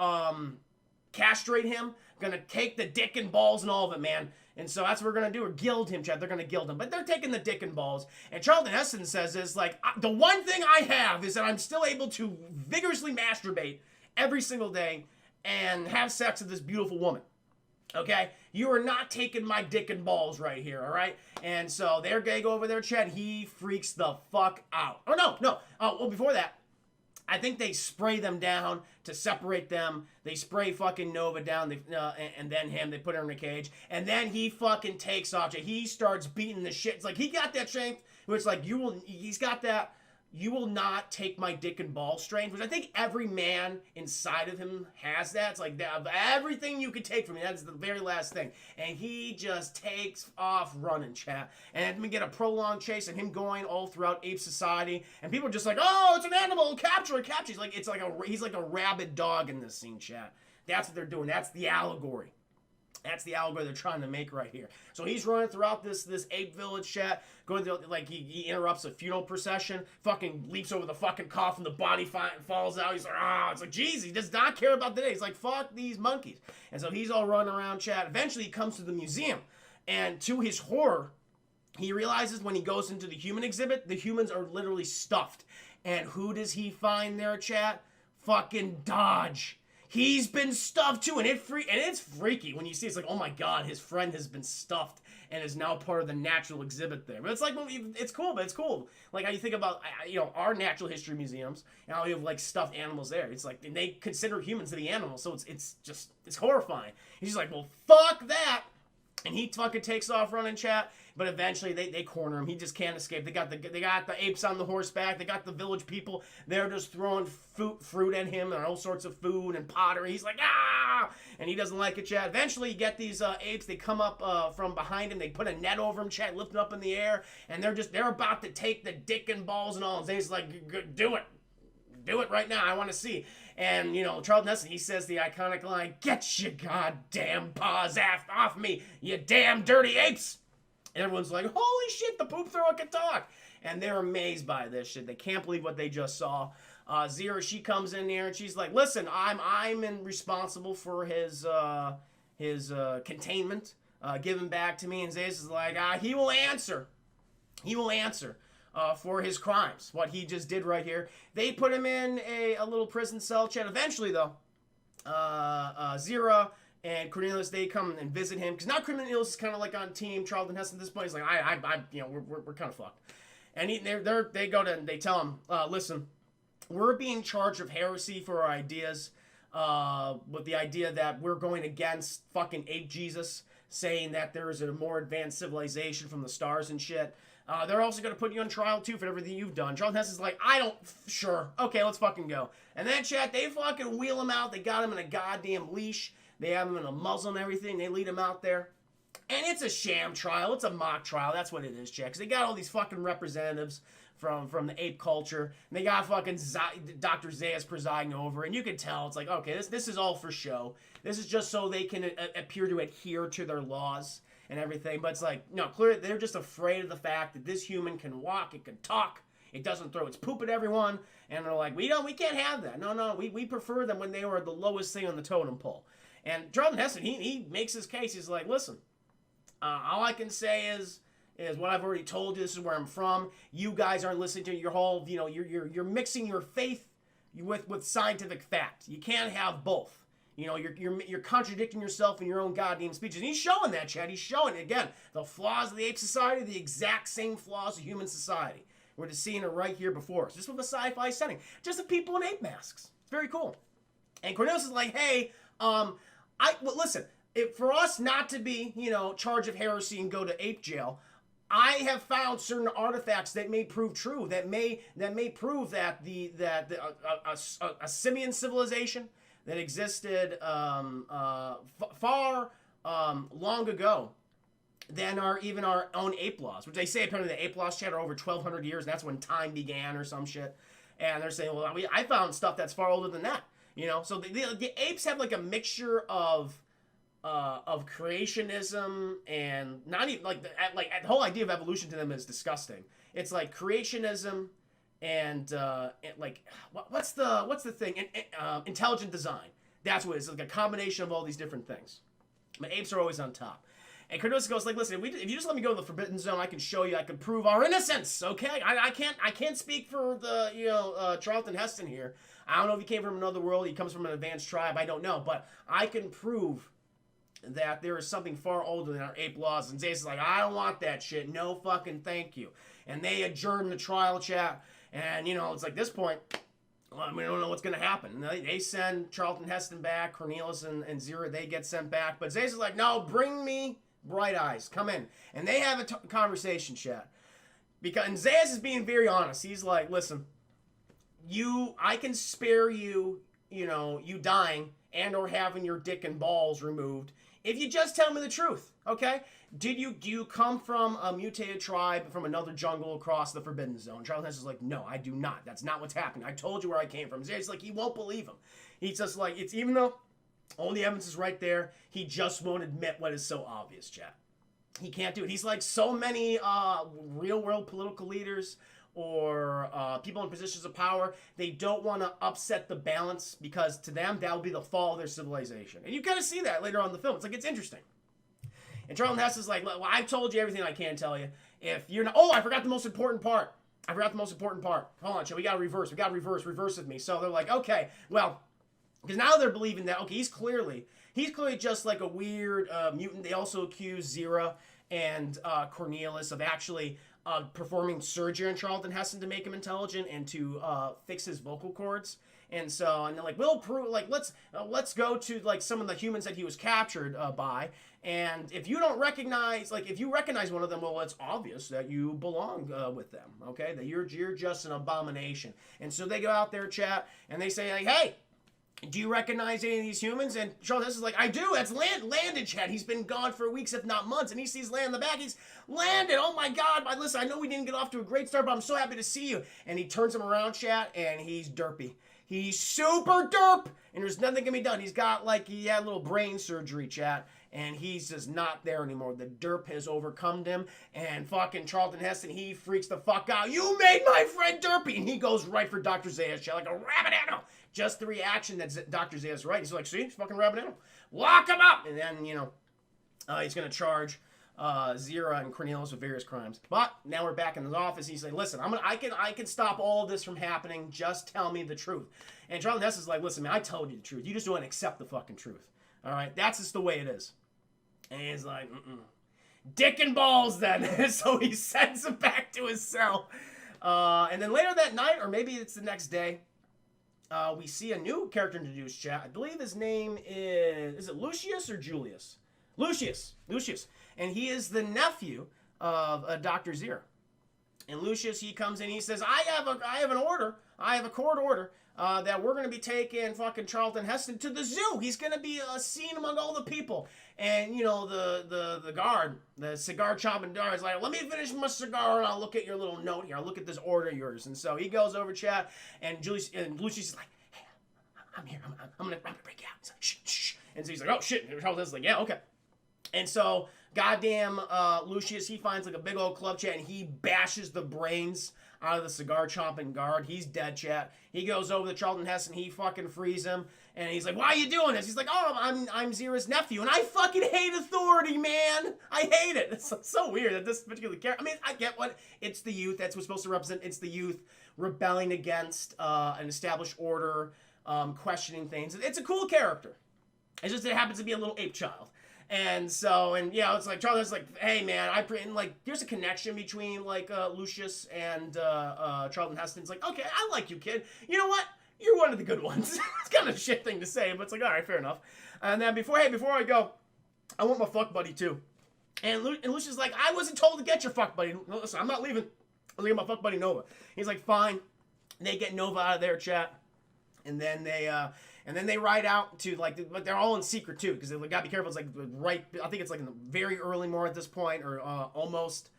[SPEAKER 1] castrate him. Gonna take the dick and balls and all of it, man. And so that's what we're gonna do. Or gild him, Chad. They're gonna gild him. But they're taking the dick and balls. And Charlton Heston says is like, the one thing I have is that I'm still able to vigorously masturbate every single day and have sex with this beautiful woman. Okay, you are not taking my dick and balls right here, all right? And so they're gonna go over there, Chad. He freaks the fuck out. Oh, no. Well, before that, I think they spray them down to separate them. They spray fucking Nova down, and then him. They put her in a cage. And then he fucking takes off. He starts beating the shit. It's like, he got that strength, which is like, he's got that... You will not take my dick and ball strength, which I think every man inside of him has that. It's like, everything you could take from me, that's the very last thing. And he just takes off running, chat. And then we get a prolonged chase and him going all throughout ape society. And people are just like, oh, it's an animal, capture it. He's like a rabid dog in this scene, chat. That's what they're doing. That's the allegory. That's the allegory they're trying to make right here. So he's running throughout this ape village, chat, going to, like, he interrupts a funeral procession, fucking leaps over the fucking coffin, the body falls out. He's like, it's like, geez, he does not care about the day. He's like, fuck these monkeys. And so he's all running around, chat. Eventually he comes to the museum, and to his horror, he realizes when he goes into the human exhibit, the humans are literally stuffed. And who does he find there, chat? Fucking Dodge. He's been stuffed too, and it's freaky when you see it's like, oh my god, his friend has been stuffed and is now part of the natural exhibit there. But it's like, it's cool, but it's cool. Like how you think about, our natural history museums and how you have like stuffed animals there. It's like, and they consider humans to be animals, so it's horrifying. He's like, well, fuck that. And he fucking takes off running, chat. But eventually they corner him. He just can't escape. They got the apes on the horseback. They got the village people. They're just throwing fruit at him and all sorts of food and pottery. He's like, ah! And he doesn't like it, chat. Eventually you get these apes. They come up from behind him. They put a net over him, chat, lift him up in the air. And they're about to take the dick and balls and all. And he's like, do it. Do it right now. I want to see. And, Charlton Heston, he says the iconic line, "Get your goddamn paws off me, you damn dirty apes." And everyone's like, "Holy shit, the poop thrower can talk." And they're amazed by this shit. They can't believe what they just saw. Zero, she comes in there and she's like, "Listen, I'm responsible for his containment. Give him back to me." And Zayas is like, he will answer. He will answer for his crimes. What he just did right here. They put him in a little prison cell chat. Eventually, though, Zira and Cornelius, they come and visit him. Because now Cornelius is kind of like on team Charlton Heston at this point. He's like, we're kind of fucked. And they tell him, "Listen, we're being charged of heresy for our ideas, with the idea that we're going against fucking ape Jesus, saying that there is a more advanced civilization from the stars and shit. They're also going to put you on trial, too, for everything you've done." Charlton Heston's like, sure. Okay, let's fucking go. And then, chat, they fucking wheel him out. They got him in a goddamn leash. They have him in a muzzle and everything. They lead him out there. And it's a sham trial. It's a mock trial. That's what it is, chat. Because they got all these fucking representatives from the ape culture. And they got fucking Dr. Zayas presiding over. And you can tell, it's like, okay, this is all for show. This is just so they can appear to adhere to their laws and everything. But it's like, no, clearly they're just afraid of the fact that this human can walk, it can talk, it doesn't throw its poop at everyone. And they're like, we can't have that. No, we prefer them when they were the lowest thing on the totem pole. And Charlton Heston, he makes his case. He's like, "Listen, all I can say is what I've already told you. This is where I'm from. You guys aren't listening to your whole, you're mixing your faith with scientific fact. You can't have both. You're contradicting yourself in your own goddamn speeches." And he's showing that, Chad. He's showing, again, the flaws of the ape society, the exact same flaws of human society. We're just seeing it right here before us. Just with a sci-fi setting. Just the people in ape masks. It's very cool. And Cornelius is like, "Hey, listen, for us not to be, charged of heresy and go to ape jail, I have found certain artifacts that may prove true, that may prove that a simian civilization that existed far long ago than our own ape laws," which they say apparently the ape laws, chat, are over 1,200 years, and that's when time began or some shit. And they're saying, well, I found stuff that's far older than that. So the apes have like a mixture of creationism and not even like the whole idea of evolution to them is disgusting. It's like creationism and what's the thing? Intelligent design. That's what it is. It's like a combination of all these different things. But apes are always on top. And Cornelius goes like, "Listen, if you just let me go to the Forbidden Zone, I can show you, I can prove our innocence. Okay, I can't speak for the Charlton Heston here. I don't know if he came from another world. He comes from an advanced tribe. I don't know, but I can prove that there is something far older than our ape laws." And Zayas is like, "I don't want that shit. No fucking thank you." And they adjourn the trial, chat. And it's like this point, we don't know what's going to happen. And they send Charlton Heston back. Cornelius and Zira, they get sent back. But Zayas is like, "No, bring me Bright Eyes. Come in." And they have a conversation, chat. And Zayas is being very honest. He's like, "Listen, I can spare you, you dying and or having your dick and balls removed if you just tell me the truth, okay? Do you come from a mutated tribe from another jungle across the Forbidden Zone?" Charlton Heston's like, "No, I do not. That's not what's happening. I told you where I came from." It's like he won't believe him. He's just like, it's even though all the evidence is right there, he just won't admit what is so obvious, chat. He can't do it. He's like so many real-world political leaders or people in positions of power. They don't want to upset the balance because to them, that will be the fall of their civilization. And you kind of see that later on in the film. It's like, it's interesting. And Charlton Heston's like, "Well, I've told you everything I can tell you. If you're not... Oh, I forgot the most important part. Hold on, Joe. We got to reverse. Reverse with me." So they're like, okay, well... Because now they're believing that, okay, he's clearly just like a weird mutant. They also accuse Zira and Cornelius of actually performing surgery on Charlton Heston to make him intelligent and to fix his vocal cords. And they're like, "We'll prove, like, let's go to like some of the humans that he was captured by. And if you don't recognize, like, if you recognize one of them, well, it's obvious that you belong with them, okay? That you're just an abomination." And so they go out there, chat, and they say, like, "Hey, do you recognize any of these humans? And Charles Heston's like, I do. That's Landon, Chad. He's been gone for weeks, if not months. And he sees Landon in the back. He's, Landon, oh my God. Listen, I know we didn't get off to a great start, but I'm so happy to see you. And he turns him around, Chad, and he's derpy. He's super derp. And there's nothing can be done. He's got, like, he had a little brain surgery, Chad. And he's just not there anymore. The derp has overcome him. And fucking Charlton Heston, he freaks the fuck out. You made my friend derpy. And he goes right for Dr. Zayas, Chad, like a rabbit animal. Just the reaction that Dr. Zayas right. He's like, see, he's fucking rabbit animal. Lock him up! And then, you know, he's going to charge Zira and Cornelius with various crimes. But now we're back in his office. He's like, listen, I can stop all this from happening. Just tell me the truth. And Charlton Heston's like, listen, man, I told you the truth. You just don't accept the fucking truth. All right? That's just the way it is. And he's like, dick and balls then. So he sends him back to his cell. And then later that night, or maybe it's the next day, we see a new character introduced, chat. I believe his name is it Lucius or Julius? Lucius. And he is the nephew of Dr. Zira. And Lucius, he comes in, he says, I have an order. I have a court order that we're going to be taking fucking Charlton Heston to the zoo. He's going to be seen among all the people. And, you know, the guard, the cigar chopping guard is like, let me finish my cigar and I'll look at your little note here. I'll look at this order of yours. And so he goes over, chat, and Lucius is like, hey, I'm here. I'm going to break you out. He's like, shh, shh. And so he's like, oh, shit. And Charlton Heston's like, yeah, okay. And so, goddamn Lucius, he finds like a big old club, chat, and he bashes the brains out of the cigar chomping guard. He's dead, chat. He goes over to Charlton Heston, he fucking frees him, and he's like, why are you doing this? He's like, oh, I'm Zira's nephew, and I fucking hate authority, man. I hate it. It's so weird that this particular character, I mean, I get what, it's the youth, that's what's supposed to represent, it's the youth rebelling against an established order, questioning things. It's a cool character. It's just, it happens to be a little ape child. And so, and yeah, it's like, Charlton's like, hey man, and like, there's a connection between like Lucius and Charlton Heston. It's like, okay, I like you, kid. You know what? You're one of the good ones. It's kind of a shit thing to say, but it's like, all right, fair enough. And then before I go, I want my fuck buddy too. And Lucius is like, I wasn't told to get your fuck buddy. No, listen, I'm not leaving. I'm leaving my fuck buddy Nova. He's like, fine. They get Nova out of their chat, and then they ride out to, like, but they're all in secret too, because they gotta be careful. It's like right, I think it's like in the very early morning at this point, or almost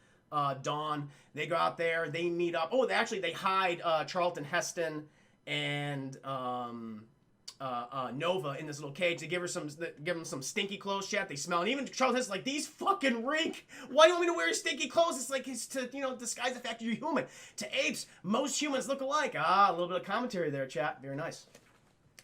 [SPEAKER 1] dawn. They go out there, they meet up. Oh, they hide Charlton Heston and Nova in this little cage to give them some stinky clothes, chat. They smell, and even Charlton Heston's like, these fucking reek. Why do you want me to wear stinky clothes? It's like, it's to, you know, disguise the fact that you're human. To apes, most humans look alike. A little bit of commentary there, chat. Very nice.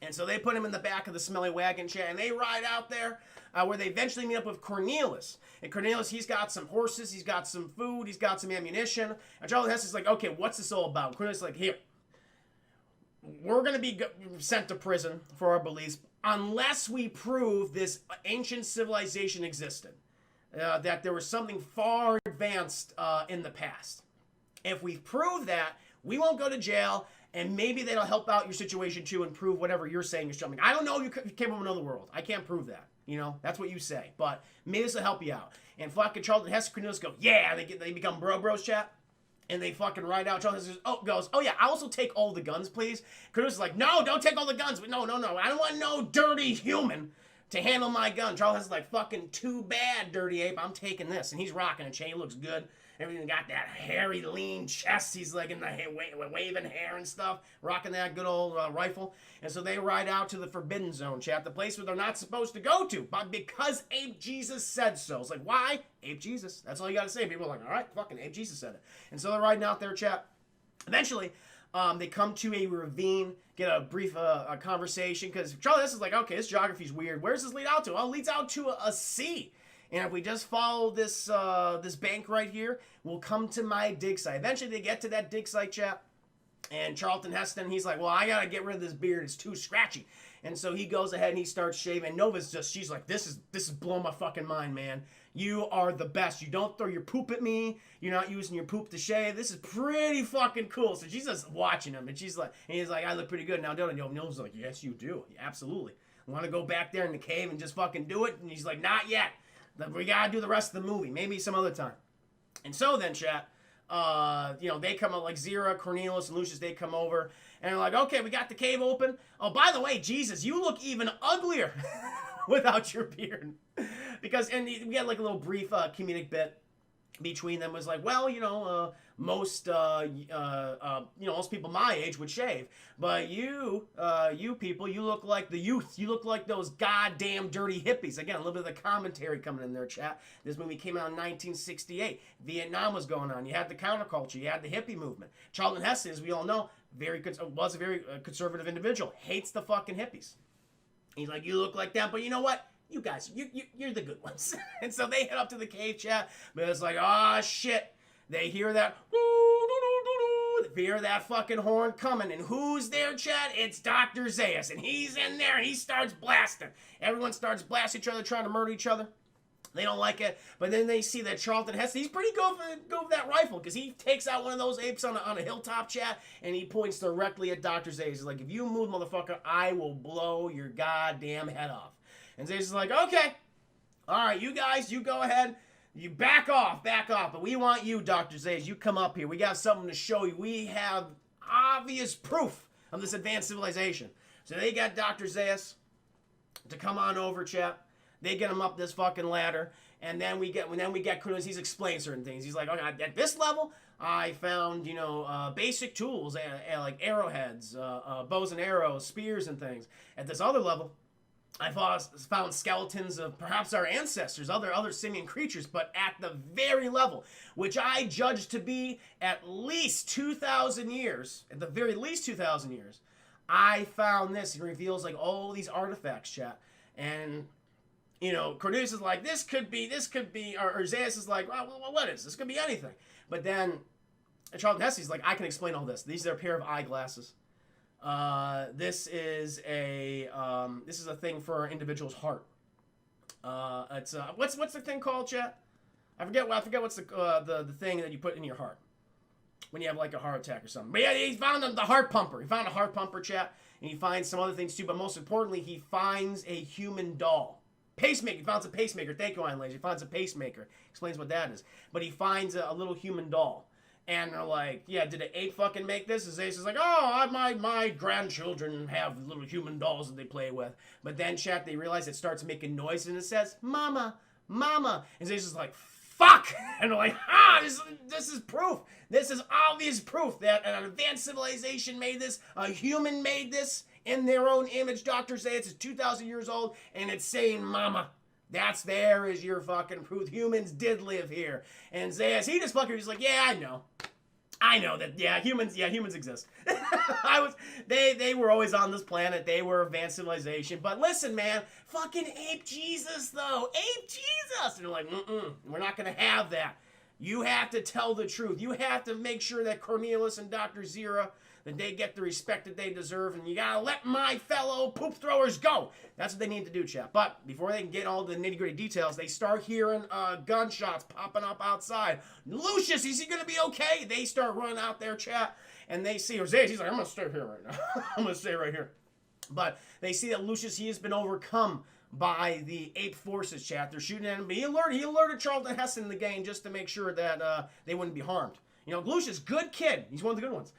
[SPEAKER 1] And so they put him in the back of the smelly wagon, chat, and they ride out there where they eventually meet up with Cornelius. And Cornelius, he's got some horses, he's got some food, he's got some ammunition. And Charlton Heston's like, okay, what's this all about? And Cornelius is like, here, we're going to be sent to prison for our beliefs unless we prove this ancient civilization existed. That there was something far advanced in the past. If we prove that, we won't go to jail, and maybe that'll help out your situation too and prove whatever you're saying is jumping. I don't know if you came from another world. I can't prove that. You know, that's what you say. But maybe this will help you out. And fucking Charlton Heston and Cornelius go, yeah, they become bros, chat. And they fucking ride out. Charlton Heston goes, oh yeah, I also take all the guns, please. Cornelius is like, no, don't take all the guns. But no, I don't want no dirty human to handle my gun. Charlton Heston's like, fucking too bad, dirty ape. I'm taking this. And he's rocking a chain. He looks good. Everything got that hairy, lean chest. He's like in the waving hair and stuff, rocking that good old rifle. And so they ride out to the Forbidden Zone, chat, the place where they're not supposed to go to, but because Ape Jesus said so. It's like, why? Ape Jesus. That's all you got to say. People are like, all right, fucking Ape Jesus said it. And so they're riding out there, chat. Eventually, they come to a ravine, get a brief conversation, because Charlie, this is like, okay, this geography's weird. Where's this lead out to? Oh, it leads out to a sea. And if we just follow this this bank right here, we'll come to my dig site. Eventually, they get to that dig site, chat. And Charlton Heston, he's like, well, I got to get rid of this beard. It's too scratchy. And so he goes ahead and he starts shaving. Nova's just, she's like, this is blowing my fucking mind, man. You are the best. You don't throw your poop at me. You're not using your poop to shave. This is pretty fucking cool. So she's just watching him. And she's like, and he's like, I look pretty good now, don't I? Nova's like, yes, you do. Absolutely. Want to go back there in the cave and just fucking do it? And he's like, not yet. We gotta do the rest of the movie. Maybe some other time. And so then, chat, you know, they come up like Zira, Cornelius, and Lucius, they come over. And they're like, okay, we got the cave open. Oh, by the way, Jesus, you look even uglier without your beard. And we had like a little brief comedic bit between them. Was like, well, most most people my age would shave, but you people, you look like the youth. You look like those goddamn dirty hippies. Again, a little bit of the commentary coming in there, chat. This movie came out in 1968. Vietnam was going on. You had the counterculture. You had the hippie movement. Charlton Heston, as we all know, was a very conservative individual. Hates the fucking hippies. He's like, you look like them, but you know what? You guys, you're the good ones. And so they head up to the cave, chat. But it's like, oh shit. They hear that, they hear that fucking horn coming. And who's there, chat? It's Dr. Zaius. And he's in there and he starts blasting. Everyone starts blasting each other, trying to murder each other. They don't like it. But then they see that Charlton Heston, he's pretty good for that rifle, because he takes out one of those apes on a hilltop, chat, and he points directly at Dr. Zaius. He's like, if you move, motherfucker, I will blow your goddamn head off. And Zaius is like, okay, all right, you guys, you go ahead. You back off. But we want you, Dr. Zaius. You come up here. We got something to show you. We have obvious proof of this advanced civilization. So they got Dr. Zaius to come on over, chat. They get him up this fucking ladder. And then we get Cornelius. He's explained certain things. He's like, okay, at this level, I found, basic tools, like arrowheads, bows and arrows, spears and things. At this other level, I found skeletons of perhaps our ancestors, other simian creatures, but at the very level, which I judge to be at least 2,000 years, at the very least 2,000 years, I found this. It reveals like all these artifacts, chat. And, Cornelius is like, this could be, or Zaius is like, well, what is this? This could be anything. But then Charlton Heston's like, I can explain all this. These are a pair of eyeglasses. This is a thing for an individual's heart. It's what's the thing called, chat? I forget what's the thing that you put in your heart when you have like a heart attack or something. But yeah, he found the heart pumper. He found a heart pumper, chat, and he finds some other things too. But most importantly, he finds a human doll. Pacemaker. He finds a pacemaker. Thank you, Iron Laser. He finds a pacemaker. Explains what that is. But he finds a little human doll. And they're like, yeah, did an ape fucking make this? And Zaius is like, oh, my grandchildren have little human dolls that they play with. But then, chat, they realize it starts making noise and it says, Mama, Mama. And Zaius is like, fuck! And they're like, this is proof. This is obvious proof that an advanced civilization made this, a human made this in their own image. Dr. Zaius is 2,000 years old, and it's saying, Mama. There is your fucking proof. Humans did live here. And Zaius, he's like, yeah, I know that, humans exist. They were always on this planet. They were advanced civilization. But listen, man, fucking ape Jesus, though. Ape Jesus. And they're like, we're not going to have that. You have to tell the truth. You have to make sure that Cornelius and Dr. Zira, that they get the respect that they deserve, and you gotta let my fellow poop throwers go. That's what they need to do, chat. But before they can get all the nitty-gritty details, they start hearing gunshots popping up outside. Lucius, is he gonna be okay? They start running out there, chat, and they see Zaius. He's like, I'm gonna stay here right now. I'm gonna stay right here. But they see that Lucius, he has been overcome by the ape forces, chat. They're shooting at him, but he alerted Charlton Heston in the game just to make sure that they wouldn't be harmed. Lucius, good kid. He's one of the good ones.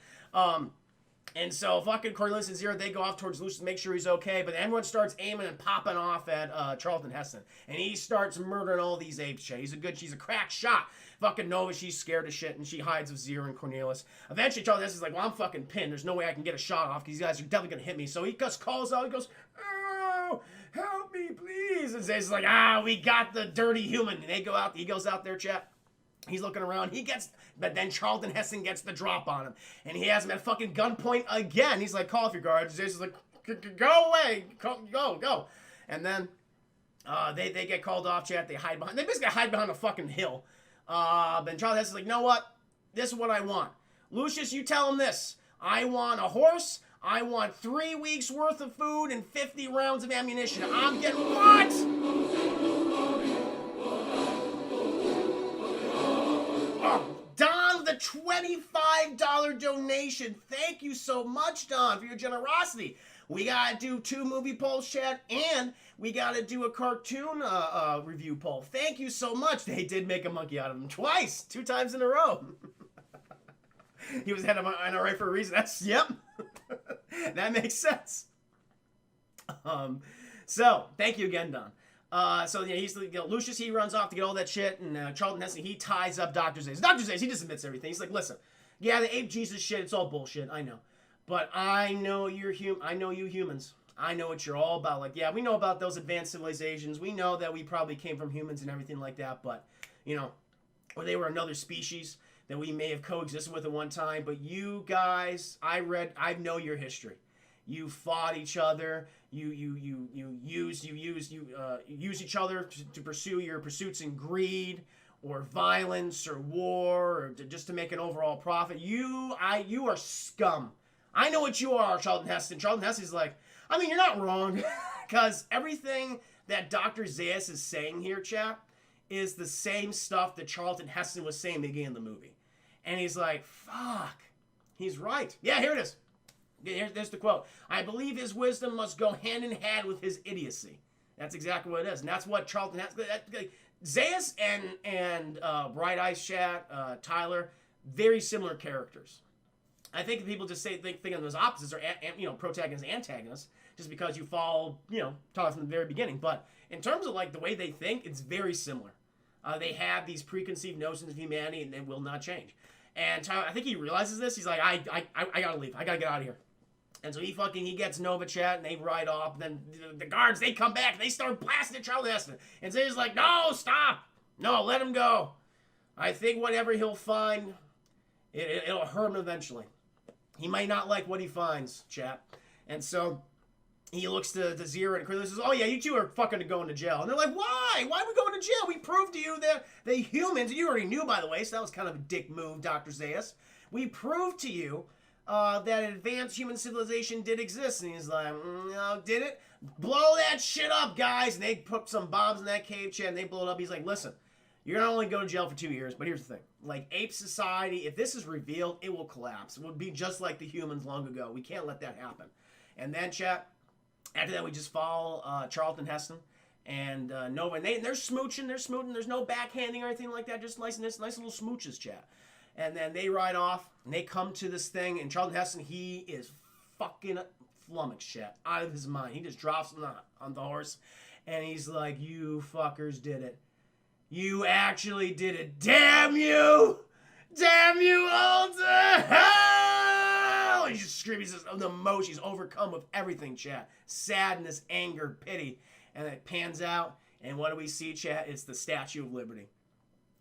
[SPEAKER 1] And so fucking Cornelius and Zira, they go off towards Lucius to make sure he's okay, but everyone starts aiming and popping off at Charlton Heston. And he starts murdering all these apes, chat. She's a crack shot. Fucking Nova, she's scared as shit, and she hides with Zira and Cornelius. Eventually, Charlton Heston's like, well, I'm fucking pinned. There's no way I can get a shot off, because these guys are definitely gonna hit me. So he just calls out, he goes, oh, help me, please. And Zay's like, we got the dirty human. And he goes out there, chat. He's looking around. But then Charlton Heston gets the drop on him. And he has him at fucking gunpoint again. He's like, call off your guard. Jason's like, go away. Go. And then they get called off, chat. They basically hide behind a fucking hill. But Charlton Heston's like, you know what? This is what I want. Lucius, you tell him this. I want a horse. I want 3 weeks worth of food and 50 rounds of ammunition. I'm getting what? Don, the $25 donation. Thank you so much, Don, for your generosity. We gotta do 2 movie polls, chat, and we gotta do a cartoon review poll. Thank you so much. They did make a monkey out of him twice, 2 times in a row. He was head of NRA for a reason. Yep. That makes sense. So thank you again, Don. So yeah, he's Lucius. He runs off to get all that shit, and Charlton Heston, he ties up Dr. Zayas. Dr. Zayas, he just admits everything. He's like, listen, yeah, the ape Jesus shit, it's all bullshit. I know, but I know you're I know you humans. I know what you're all about. Like, yeah, we know about those advanced civilizations. We know that we probably came from humans and everything like that, but or they were another species that we may have coexisted with at one time. But you guys, I know your history. You fought each other. You use each other to pursue your pursuits in greed or violence or war or just to make an overall profit. You are scum. I know what you are, Charlton Heston. Charlton Heston's like, I mean, you're not wrong, because everything that Dr. Zayas is saying here, chap, is the same stuff that Charlton Heston was saying at the beginning of the movie. And he's like, fuck, he's right. Yeah, here it is. There's the quote. I believe his wisdom must go hand in hand with his idiocy. That's exactly what it is. And that's what Charlton Heston... Zayas and Bright Eyes Chat, Tyler, very similar characters. I think people just think of them as opposites or protagonists and antagonists just because you follow, Tyler from the very beginning. But in terms of like the way they think, it's very similar. They have these preconceived notions of humanity and they will not change. And Tyler, I think he realizes this. He's like, I gotta leave. I gotta get out of here. And so he gets Nova Chat and they ride off. And then the guards, they come back and they start blasting at Charlton Heston. And Zay's like, no, stop. No, let him go. I think whatever he'll find, it'll hurt him eventually. He might not like what he finds, chap. And so he looks to Zira and Chris says, oh yeah, you two are fucking going to jail. And they're like, why? Why are we going to jail? We proved to you that the humans, and you already knew, by the way, so that was kind of a dick move, Dr. Zayas. We proved to you that advanced human civilization did exist. And he's like, no, did it? Blow that shit up, guys. And they put some bombs in that cave, chat, and they blow it up. He's like, listen, you're not only going to jail for 2 years, but here's the thing. Like, ape society, if this is revealed, it will collapse. It would be just like the humans long ago. We can't let that happen. And then, chat, after that, we just follow Charlton Heston and Nova. And they're smooching. There's no backhanding or anything like that. Just nice little smooches, chat. And then they ride off, and they come to this thing. And Charlton Heston, he is fucking flummoxed, chat, out of his mind. He just drops on the horse. And he's like, you fuckers did it. You actually did it. Damn you! Damn you all to hell! He just screams. He says, the emotion. He's overcome with everything, chat. Sadness, anger, pity. And it pans out. And what do we see, chat? It's the Statue of Liberty.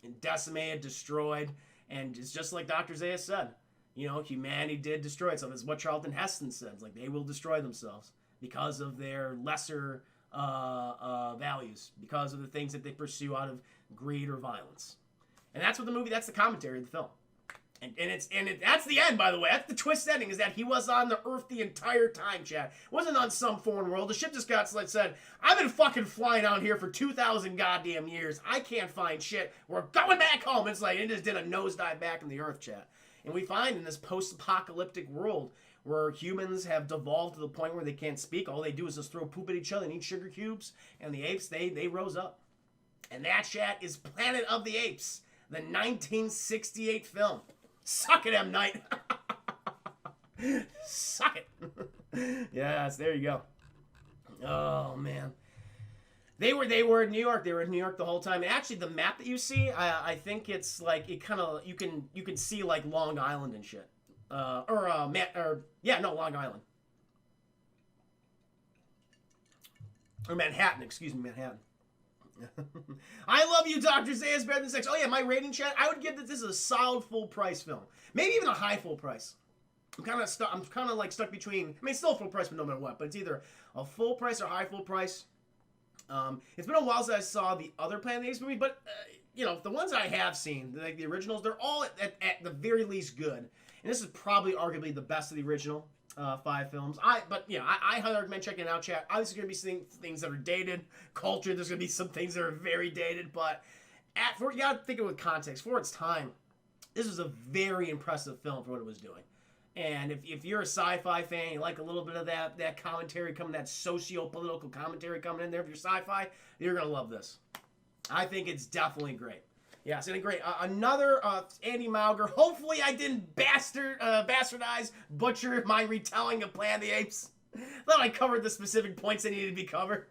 [SPEAKER 1] And decimated, destroyed. And it's just like Dr. Zayas said. Humanity did destroy itself. It's what Charlton Heston says. Like, they will destroy themselves because of their lesser values. Because of the things that they pursue out of greed or violence. And that's the commentary of the film. And that's the end, by the way. That's the twist ending, is that he was on the Earth the entire time, Chad. It wasn't on some foreign world. The ship just got said, I've been fucking flying out here for 2,000 goddamn years. I can't find shit. We're going back home. It's like, it just did a nosedive back in the Earth, Chad. And we find in this post-apocalyptic world where humans have devolved to the point where they can't speak, all they do is just throw poop at each other and eat sugar cubes. And the apes, they rose up. And that, chat, is Planet of the Apes, the 1968 film. Suck it, M. Night. Suck it. Yes, there you go. Oh, man. They were in New York. They were in New York the whole time. And actually, the map that you see, I think it's like, it kind of, you can see like Long Island and shit. Long Island. Or Manhattan, excuse me, Manhattan. I love you, Dr. Zayas, better than sex. Oh yeah, my rating, chat, I would give that this is a solid full price film. Maybe even a high full price. I'm kind of stuck between, I mean, still full price, but no matter what. But it's either a full price or high full price. It's been a while since I saw the other Planet of the Apes movie, but the ones I have seen, like the originals, they're all at the very least good. And this is probably arguably the best of the original 5 films. I highly recommend checking it out, chat. Obviously, going to be seeing things that are dated, culture. There's going to be some things that are very dated, but you got to think of it with context. For its time, this was a very impressive film for what it was doing. And if you're a sci-fi fan, you like a little bit of that commentary coming, that socio-political commentary coming in there. If you're sci-fi, you're going to love this. I think it's definitely great. Yes, and great. Another Andy Mauger. Hopefully, I didn't bastardize, butcher my retelling of Planet of the Apes. Thought I covered the specific points that needed to be covered.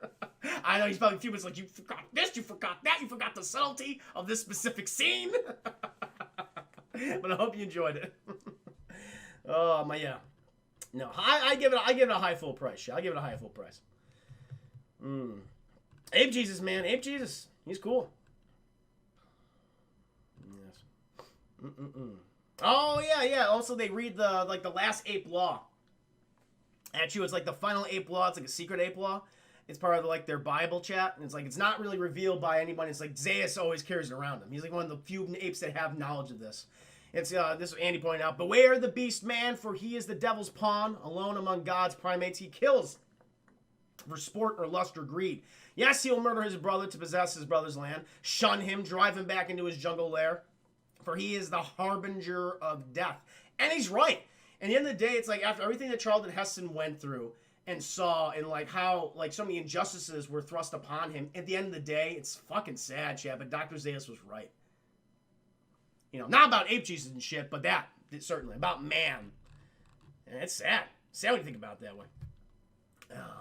[SPEAKER 1] I know he's probably a few minutes like, you forgot this, you forgot that, you forgot the subtlety of this specific scene. But I hope you enjoyed it. Oh my, yeah. No, I give it a high full price. Yeah, I give it a high full price. Ape Jesus, man, Ape Jesus, he's cool. Yes. Oh yeah. Also, they read the last ape law. At you, it's like the final ape law. It's like a secret ape law. It's part of like their Bible chat, and it's like it's not really revealed by anyone. It's like Zaius always carries it around him. He's like one of the few apes that have knowledge of this. It's this Andy pointed out. Beware the beast man, for he is the devil's pawn. Alone among God's primates, he kills for sport or lust or greed. Yes, he will murder his brother to possess his brother's land. Shun him, drive him back into his jungle lair, for he is the harbinger of death. And he's right. At the end of the day, it's like after everything that Charlton Heston went through and saw, and like how like so many injustices were thrust upon him, at the end of the day, it's fucking sad, Chad. But Dr. Zaius was right. You know, not about ape Jesus and shit, but that certainly about man. And it's sad. Sad when you think about it that way. Oh